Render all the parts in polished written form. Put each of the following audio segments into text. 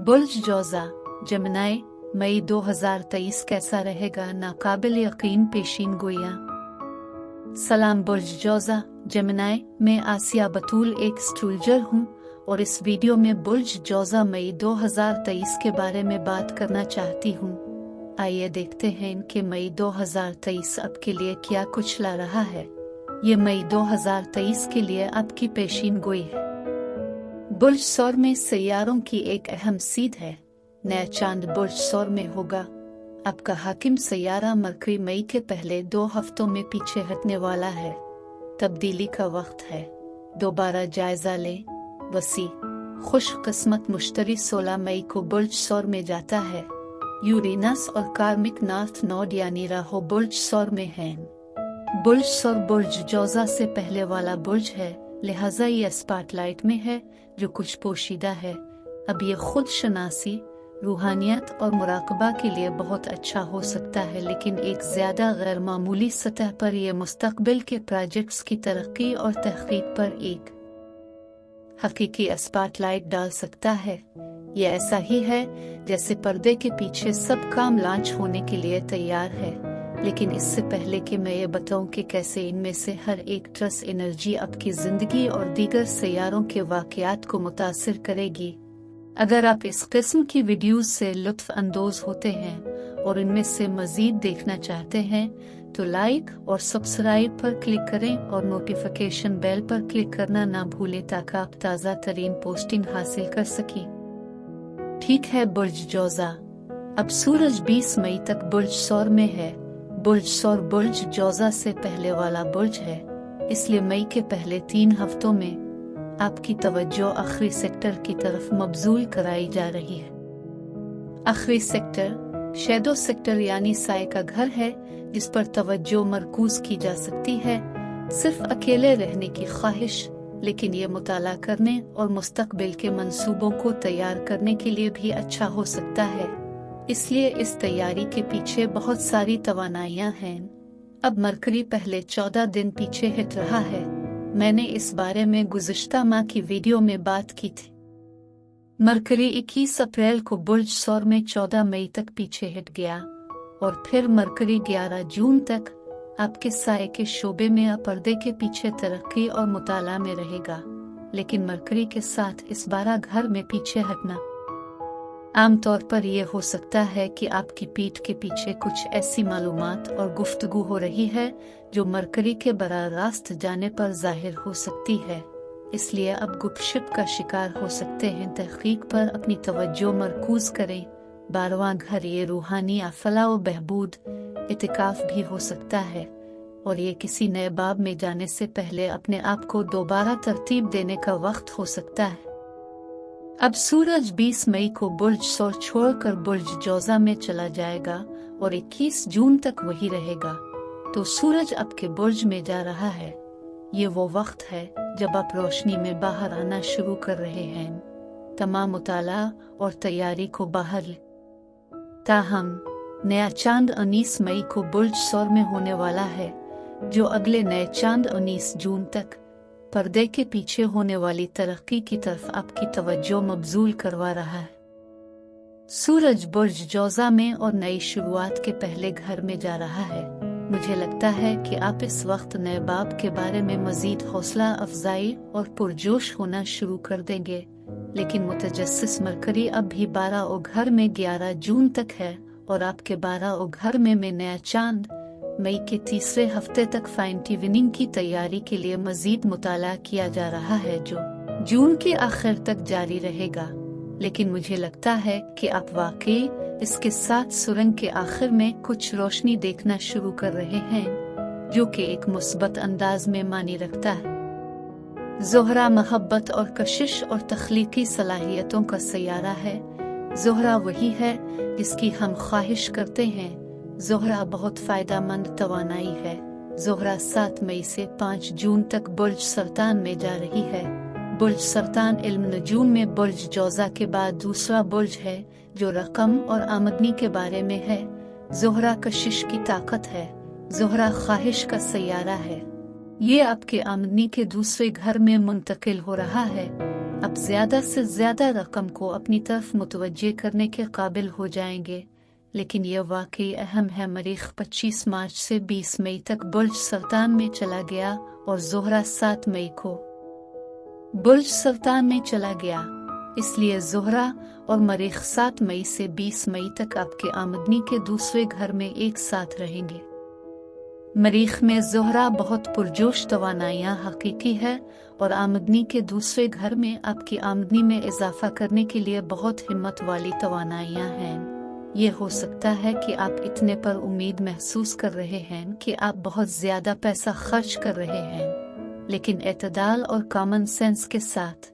बुर्ज जोजा Gemini मई 2023 कैसा रहेगा? नाकाबिल यकीन पेशीन गोइयां। सलाम बुर्ज जोजा जेमिनी, मैं आसिया बतूल एक एस्ट्रोलॉजर हूँ और इस वीडियो में बुर्ज जोजा मई 2023 के बारे में बात करना चाहती हूँ। आइए देखते हैं कि मई 2023 आपके लिए क्या कुछ ला रहा है। ये मई 2023 के लिए आपकी पेशीन गोई है। बुर्ज सौर में सैयारों की एक अहम सीध है। नया चांद बुर्ज सौर में होगा। आपका हाकिम सैयारा मरकरी मई के पहले 2 हफ्तों में पीछे हटने वाला है। तब्दीली का वक्त है। दोबारा जायजा लें। वसी खुशकिस्मत मुश्तरी 16 मई को बुर्ज सौर में जाता है। यूरेनस और कार्मिक नॉर्थ नोड यानी राहु बुर्ज सौर में है। बुर्ज सौर बुर्ज जोजा से पहले वाला बुर्ज है, लिहाजा ये स्पॉटलाइट में है, जो कुछ पोशीदा है। अब ये खुद शनासी, रूहानियत और मुराकबा के लिए बहुत अच्छा हो सकता है, लेकिन एक ज्यादा गैर मामूली सतह पर यह मुस्तकबिल के प्रोजेक्ट्स की तरक्की और तहकीक पर एक हकीकी स्पॉटलाइट डाल सकता है। ये ऐसा ही है जैसे पर्दे के पीछे सब काम लॉन्च होने के लिए तैयार है, लेकिन इससे पहले कि मैं ये बताऊं कि कैसे इनमें से हर एक ट्रस्ट एनर्जी आपकी जिंदगी और दीगर सैयारों के वाकयात को मुतासिर करेगी। अगर आप इस किस्म की वीडियोस से लुत्फ अंदोज होते हैं और इनमें से मजीद देखना चाहते हैं तो लाइक और सब्सक्राइब पर क्लिक करें और नोटिफिकेशन बेल पर क्लिक करना ना भूलें ताकि आप ताज़ा तरीन पोस्टिंग हासिल कर सकें। ठीक है बुर्ज जोजा, अब सूरज 20 मई तक बुर्ज सौर में है। बुर्ज सौर बुर्ज जोजा से पहले वाला बुर्ज है, इसलिए मई के पहले 3 हफ्तों में आपकी तवज्जो आखिरी सेक्टर की तरफ मबजूल कराई जा रही है। आखिरी सेक्टर शैडो सेक्टर यानी साए का घर है, जिस पर तवज्जो मरकूज की जा सकती है। सिर्फ अकेले रहने की ख्वाहिश, लेकिन ये मुताला करने और मुस्तकबिल के मंसूबों को तैयार करने के लिए भी अच्छा हो सकता है। इसलिए इस तैयारी के पीछे बहुत सारी तवानाइयां हैं। अब मरकरी पहले 14 दिन पीछे हट रहा है। मैंने इस बारे में गुज़िश्ता माह की वीडियो में बात की थी। मरकरी 21 अप्रैल को बुर्ज सौर में 14 मई तक पीछे हट गया और फिर मरकरी 11 जून तक आपके साए के शोबे में या पर्दे के पीछे तरक्की और मुताला में रहेगा। लेकिन मरकरी के साथ इस 12 घर में पीछे हटना आमतौर पर यह हो सकता है कि आपकी पीठ के पीछे कुछ ऐसी मालूमात और गुफ्तगू हो रही है जो मरकरी के बराह रास्त जाने पर जाहिर हो सकती है। इसलिए अब गुपशप का शिकार हो सकते हैं। तहकीक पर अपनी तवज्जो मरकूज करें। 12वां घर ये रूहानी अफला व बहबूद इतिकाफ भी हो सकता है और ये किसी नए बाब में जाने से पहले अपने आप को दोबारा तरतीब देने का वक्त हो सकता है। अब सूरज 20 मई को बुर्ज सौर छोड़कर बुर्ज जोजा में चला जाएगा और 21 जून तक वही रहेगा। तो सूरज आपके बुर्ज में जा रहा है। ये वो वक्त है जब आप रोशनी में बाहर आना शुरू कर रहे हैं। तमाम मुताला और तैयारी को बाहर ले। ताहम नया चांद 19 मई को बुर्ज सौर में होने वाला है, जो अगले नए चांद 19 जून तक पर्दे के पीछे होने वाली तरक्की की तरफ आपकी तवज्जो मबजूल करवा रहा है। सूरज बुर्ज जोजा में और नई शुरुआत के पहले घर में जा रहा है। मुझे लगता है कि आप इस वक्त नए बाब के बारे में मजीद हौसला अफजाई और पुरजोश होना शुरू कर देंगे। लेकिन मुतजस्सिस मरकरी अब भी 12 घर में 11 जून तक है और आपके 12 घर में नया चांद मई के तीसरे हफ्ते तक फाइन ट्यूनिंग की तैयारी के लिए मजीद मुताला किया जा रहा है, जो जून के आखिर तक जारी रहेगा। लेकिन मुझे लगता है कि आप वाकई इसके साथ सुरंग के आखिर में कुछ रोशनी देखना शुरू कर रहे हैं, जो कि एक मुस्बत अंदाज में मानी रखता है। ज़ोहरा मोहब्बत और कशिश और तख्लीकी सलाहियतों का सैयारा है। ज़ोहरा वही है जिसकी हम ख्वाहिश करते हैं। ज़ोहरा बहुत फ़ायदेमंद तवानाई है। ज़ोहरा 7 मई से 5 जून तक बुर्ज सरतान में जा रही है। बुर्ज सरतान इल्म नजूम में बुर्ज जोजा के बाद दूसरा बुर्ज है, जो रकम और आमदनी के बारे में है। ज़ोहरा कशिश की ताकत है। ज़ोहरा ख्वाहिश का सैयारा है। ये आपके आमदनी के दूसरे घर में मुंतकिल हो रहा है। अब ज्यादा से ज्यादा रकम को अपनी तरफ मुतवज्जे करने के काबिल हो जाएंगे। लेकिन यह वाकई अहम है, मरीख 25 मार्च से 20 मई तक बुर्ज सुल्तान में चला गया और ज़ोहरा 7 मई को बुर्ज सुल्तान में चला गया। इसलिए ज़ोहरा और मरीख 7 मई से 20 मई तक आपके आमदनी के दूसरे घर में एक साथ रहेंगे। मरीख में ज़ोहरा बहुत पुरजोश तवानाइयाँ हकीकी है और आमदनी के दूसरे घर में आपकी आमदनी में इजाफा करने के लिए बहुत हिम्मत वाली तवानाइयाँ हैं। ये हो सकता है कि आप इतने पर उम्मीद महसूस कर रहे हैं कि आप बहुत ज़्यादा पैसा खर्च कर रहे हैं, लेकिन एतदाल और कॉमन सेंस के साथ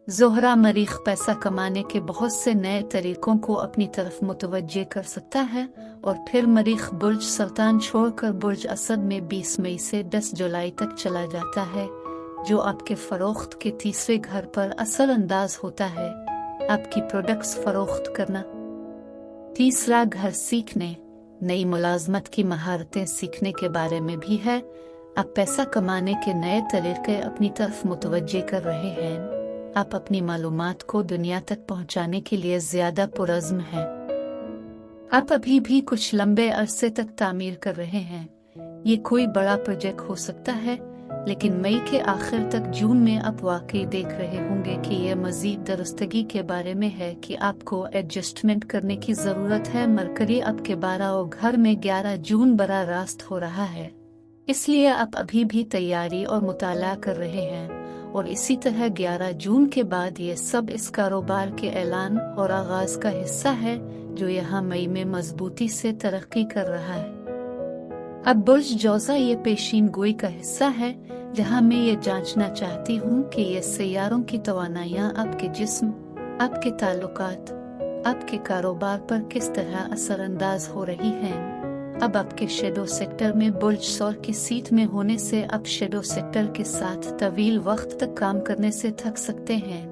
ज़ोहरा मरीख पैसा कमाने के बहुत से नए तरीकों को अपनी तरफ मुतवज्जे कर सकता है और फिर मरीख बुर्ज सुल्तान छोड़कर बुर्ज असद में 20 मई से 10 जुलाई तक चला जाता है, जो आपके फरोख्त के तीसरे घर पर असर अंदाज होता है, आपकी प्रोडक्ट्स फरोख्त करना। तीसरा घर सीखने, नई मुलाजमत की महारतें सीखने के बारे में भी है। आप पैसा कमाने के नए तरीके अपनी तरफ मुतवज्जे कर रहे हैं। आप अपनी मालूमात को दुनिया तक पहुंचाने के लिए ज्यादा पुरज़्म हैं। आप अभी भी कुछ लंबे अरसे तक तामीर कर रहे हैं। ये कोई बड़ा प्रोजेक्ट हो सकता है, लेकिन मई के आखिर तक जून में आप वाकई देख रहे होंगे कि यह मजीद दुरुस्तगी के बारे में है कि आपको एडजस्टमेंट करने की ज़रूरत है। मरकरी आपके 12 घर में 11 जून बराह रास्त हो रहा है, इसलिए आप अभी भी तैयारी और मुताला कर रहे हैं और इसी तरह 11 जून के बाद ये सब इस कारोबार के ऐलान और आगाज का हिस्सा है जो यहाँ मई में मजबूती से तरक्की कर रहा है। अब बुर्ज जौज़ा ये पेशीन गोई का हिस्सा है जहाँ मैं ये जांचना चाहती हूँ कि ये सैयारों की तवानाइयाँ आपके जिस्म, आपके ताल्लुकात, आपके कारोबार पर किस तरह असरअंदाज हो रही हैं। अब आपके शेडो सेक्टर में बुर्ज सौर की सीट में होने से आप शेडो सेक्टर के साथ तवील वक्त तक काम करने से थक सकते हैं।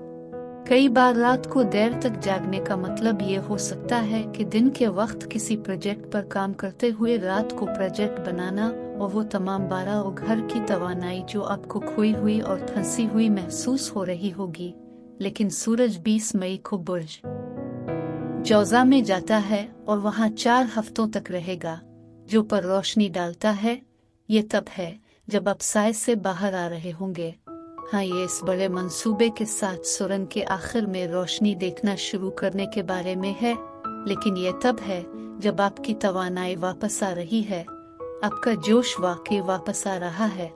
कई बार रात को देर तक जागने का मतलब ये हो सकता है कि दिन के वक्त किसी प्रोजेक्ट पर काम करते हुए रात को प्रोजेक्ट बनाना और वो तमाम 12 घर की तवानाई जो आपको खोई हुई और फंसी हुई महसूस हो रही होगी। लेकिन सूरज 20 मई को बुर्ज जौज़ा में जाता है और वहाँ 4 हफ्तों तक रहेगा, जो पर रोशनी डालता है। ये तब है जब आप साए से बाहर आ रहे होंगे। हाँ, ये इस बड़े मंसूबे के साथ सुरंग के आखिर में रोशनी देखना शुरू करने के बारे में है, लेकिन ये तब है जब आपकी तवानाई वापस आ रही है, आपका जोश वाकई वापस आ रहा है।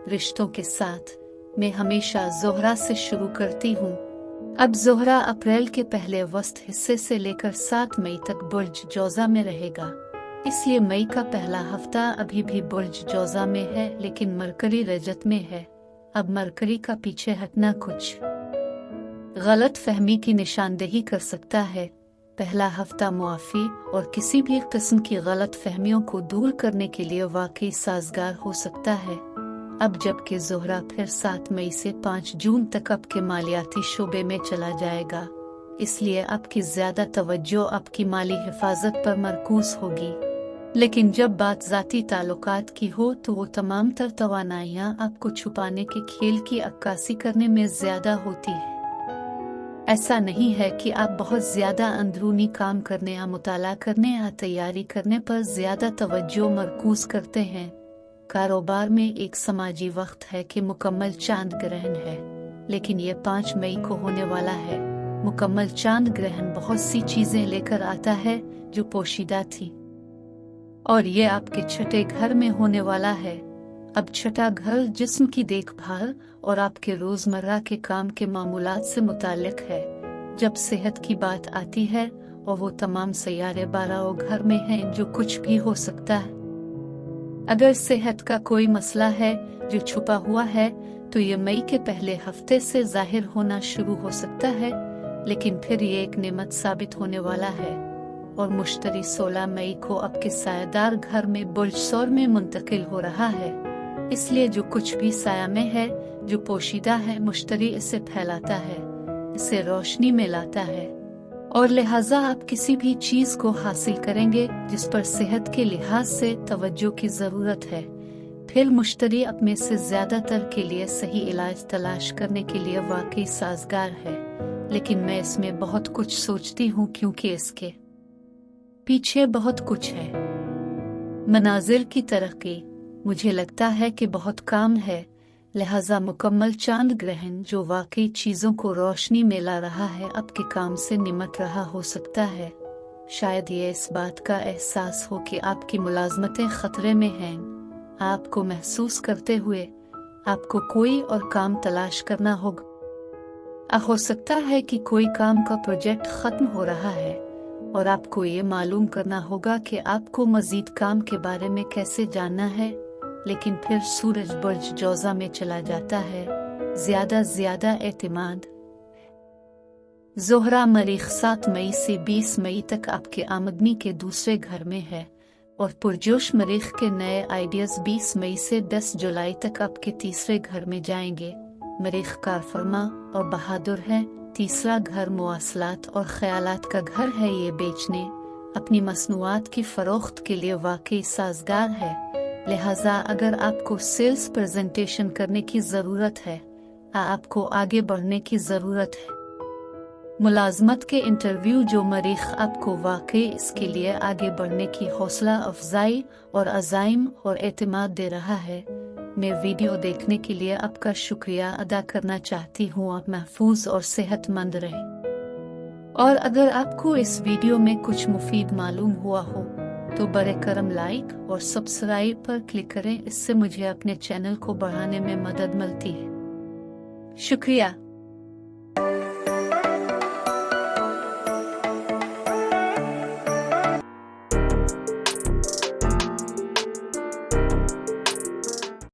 रिश्तों के साथ मैं हमेशा ज़ोहरा से शुरू करती हूँ। अब ज़ोहरा अप्रैल के पहले वस्त हिस्से से लेकर 7 मई तक बुर्ज जौज़ा में रहेगा, इसलिए मई का पहला हफ्ता अभी भी बुर्ज जौज़ा में है, लेकिन मरकरी रजत में है। अब मरकरी का पीछे हटना कुछ गलत फहमी की निशानदेही कर सकता है। पहला हफ्ता मुआफ़ी और किसी भी किस्म की गलत फहमियों को दूर करने के लिए वाकई साजगार हो सकता है। अब जबकि ज़ोहरा फिर 7 मई से 5 जून तक आपके मालियाती शोबे में चला जाएगा, इसलिए आपकी ज्यादा तवज्जो आपकी माली हिफाजत पर मरकूज होगी। लेकिन जब बात ज़ाती ताल्लुकात की हो तो वो तमाम तर तवानाइयाँ आपको छुपाने के खेल की अक्कासी करने में ज्यादा होती है। ऐसा नहीं है कि आप बहुत ज्यादा अंदरूनी काम करने या मुताला करने या तैयारी करने पर ज्यादा तवज्जो मरकूज करते हैं। कारोबार में एक समाजी वक्त है कि मुकम्मल चांद ग्रहण है, लेकिन ये 5 मई को होने वाला है। मुकम्मल चांद ग्रहण बहुत सी चीजें लेकर आता है जो पोशीदा थी, और ये आपके छठे घर में होने वाला है। अब छठा घर जिस्म की देखभाल और आपके रोजमर्रा के काम के मामूलात से मुताल्लिक है। जब सेहत की बात आती है और वो तमाम सैयारे 12 घर में हैं, जो कुछ भी हो सकता है। अगर सेहत का कोई मसला है जो छुपा हुआ है तो ये मई के पहले हफ्ते से जाहिर होना शुरू हो सकता है, लेकिन फिर ये एक नेमत साबित होने वाला है। और मुश्तरी 16 मई को आपके सायादार घर में बुर्ज सौर में मुंतकिल हो रहा है, इसलिए जो कुछ भी साया में है, जो पोशीदा है, मुश्तरी इसे फैलाता है, इसे रोशनी में लाता है, और लिहाजा आप किसी भी चीज को हासिल करेंगे जिस पर सेहत के लिहाज से तवज्जो की जरूरत है, फिर मुश्तरी अब में से ज़्यादातर के लिए सही इलाज तलाश करने के लिए वाकई साजगार है, लेकिन मैं इसमें बहुत कुछ सोचती हूँ क्योंकि इसके पीछे बहुत कुछ है। मनाजिर की तरक्की, मुझे लगता है कि बहुत काम है, लिहाजा मुकम्मल चांद ग्रहण जो वाकई चीज़ों को रोशनी में ला रहा है आपके काम से निमट रहा हो सकता है। शायद ये इस बात का एहसास हो कि आपकी मुलाजमतें खतरे में हैं। आपको महसूस करते हुए आपको कोई और काम तलाश करना होगा। हो सकता है कि कोई काम का प्रोजेक्ट खत्म हो रहा है और आपको ये मालूम करना होगा कि आपको मजीद काम के बारे में कैसे जानना है, लेकिन फिर सूरज बुर्ज जौजा में चला जाता है। ज्यादा एतमाद। ज़ोहरा मरीख 7 मई से 20 मई तक आपके आमदनी के दूसरे घर में है और पुरजोश मरीख के नए आइडियाज 20 मई से 10 जुलाई तक आपके तीसरे घर में जाएंगे। मरीख कारफरमा और बहादुर है। तीसरा घर मुआसलात और ख्यालात का घर है। ये बेचने, अपनी मसनूआत की फरोख्त के लिए वाकई साजगार है। लिहाजा अगर आपको सेल्स प्रेजेंटेशन करने की ज़रूरत है, आपको आगे बढ़ने की ज़रूरत है। मुलाजमत के इंटरव्यू जो मरीख आपको वाकई इसके लिए आगे बढ़ने की हौसला अफजाई और अज़ाइम और एतमाद दे रहा है। मैं वीडियो देखने के लिए आपका शुक्रिया अदा करना चाहती हूँ। आप महफूज और सेहतमंद रहें। और अगर आपको इस वीडियो में कुछ मुफीद मालूम हुआ हो तो बरे करम लाइक और सब्सक्राइब पर क्लिक करें। इससे मुझे अपने चैनल को बढ़ाने में मदद मिलती है। शुक्रिया।